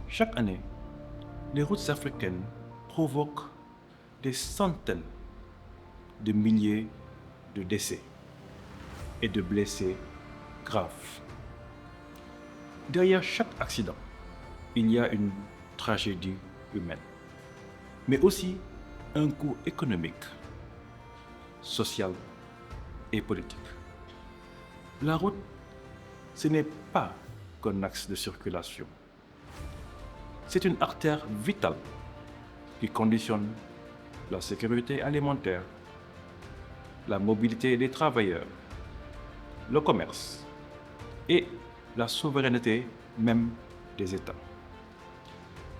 Chaque année, les routes africaines provoquent des centaines de milliers de décès et de blessés graves. Derrière chaque accident, il y a une tragédie humaine, mais aussi un coût économique, social et politique. La route, ce n'est pas qu'un axe de circulation. C'est une artère vitale qui conditionne la sécurité alimentaire, la mobilité des travailleurs, le commerce et la souveraineté même des États.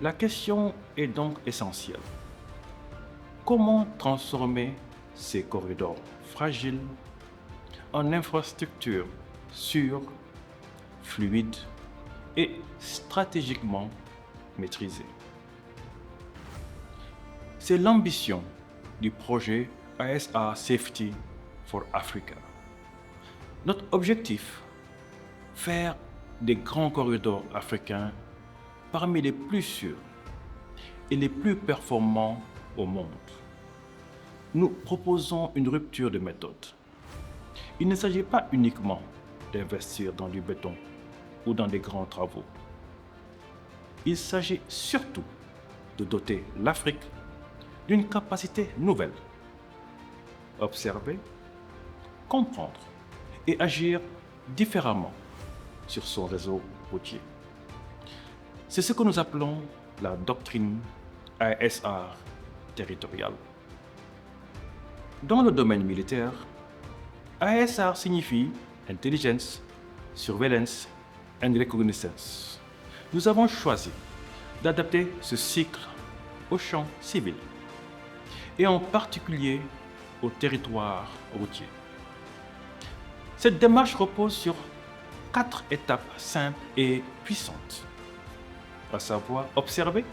La question est donc essentielle. Comment transformer ces corridors fragiles en infrastructures sûres, fluides et stratégiquement maîtrisées? C'est l'ambition du projet ASR Safety for Africa. Notre objectif, faire des grands corridors africains parmi les plus sûrs et les plus performants au monde. Nous proposons une rupture de méthode. Il ne s'agit pas uniquement d'investir dans du béton ou dans des grands travaux. Il s'agit surtout de doter l'Afrique d'une capacité nouvelle. Observer, comprendre et agir différemment sur son réseau routier. C'est ce que nous appelons la doctrine ASR territoriale. Dans le domaine militaire, ASR signifie Intelligence, Surveillance and Reconnaissance. Nous avons choisi d'adapter ce cycle au champ civil et en particulier au territoire routier. Cette démarche repose sur 4 étapes simples et puissantes, à savoir observer,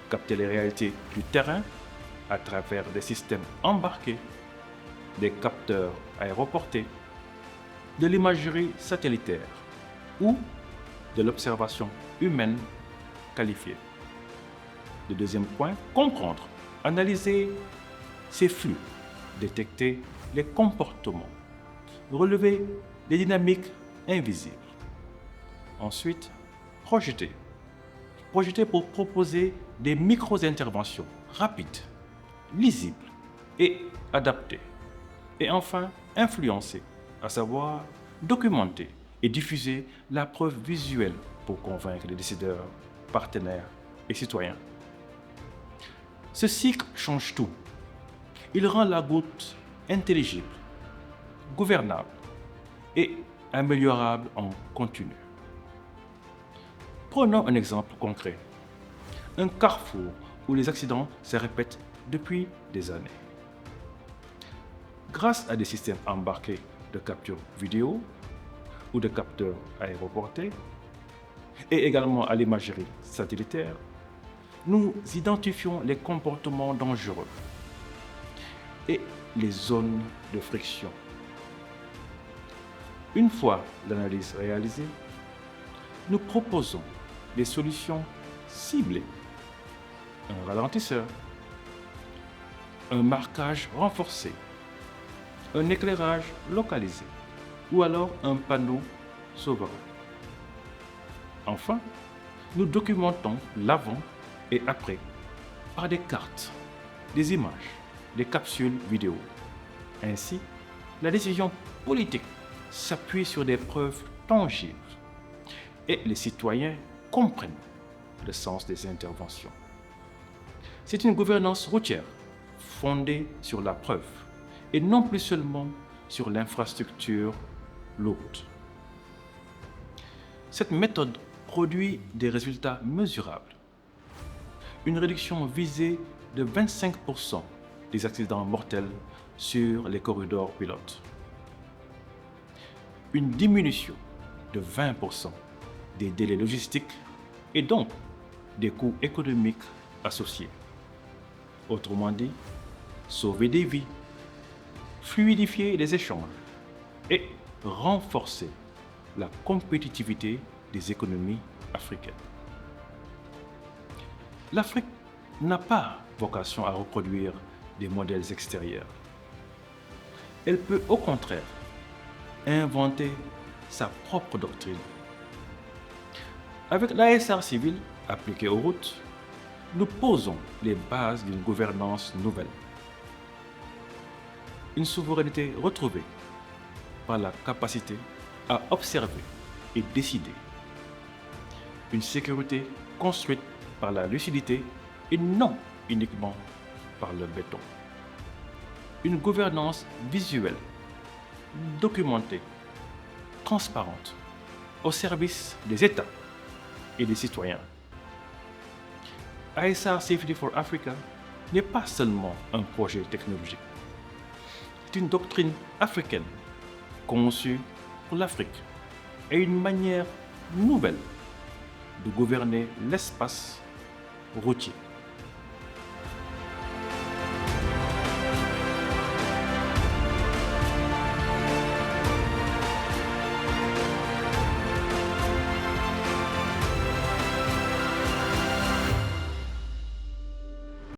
capter les réalités du terrain à travers des systèmes embarqués, des capteurs aéroportés, de l'imagerie satellitaire ou de l'observation humaine qualifiée. Le deuxième point, comprendre, analyser ces flux, détecter les comportements, relever les dynamiques invisibles. Ensuite, projeter. Projeter pour proposer des micro-interventions rapides, lisibles et adaptées. Et enfin, influencer, à savoir documenter et diffuser la preuve visuelle pour convaincre les décideurs, partenaires et citoyens. Ce cycle change tout. Il rend la route intelligible, gouvernable et améliorable en continu. Prenons un exemple concret. Un carrefour où les accidents se répètent depuis des années. Grâce à des systèmes embarqués de capture vidéo ou de capteurs aéroportés et également à l'imagerie satellitaire, nous identifions les comportements dangereux et les zones de friction. Une fois l'analyse réalisée, nous proposons des solutions ciblées, un ralentisseur, un marquage renforcé, un éclairage localisé ou alors un panneau sauveur. Enfin, nous documentons l'avant et après par des cartes, des images, des capsules vidéo. Ainsi, la décision politique s'appuie sur des preuves tangibles et les citoyens comprennent le sens des interventions. C'est une gouvernance routière fondée sur la preuve et non plus seulement sur l'infrastructure lourde. Cette méthode produit des résultats mesurables. Une réduction visée de 25% des accidents mortels sur les corridors pilotes. Une diminution de 20% des délais logistiques et donc des coûts économiques associés. Autrement dit, sauver des vies, fluidifier les échanges et renforcer la compétitivité des économies africaines. L'Afrique n'a pas vocation à reproduire des modèles extérieurs. Elle peut au contraire inventer sa propre doctrine. Avec l'ASR civil appliquée aux routes, nous posons les bases d'une gouvernance nouvelle. Une souveraineté retrouvée par la capacité à observer et décider. Une sécurité construite par la lucidité et non uniquement par le béton. Une gouvernance visuelle, documentée, transparente, au service des États et des citoyens. ASR Safety for Africa n'est pas seulement un projet technologique. C'est une doctrine africaine conçue pour l'Afrique et une manière nouvelle de gouverner l'espace routier.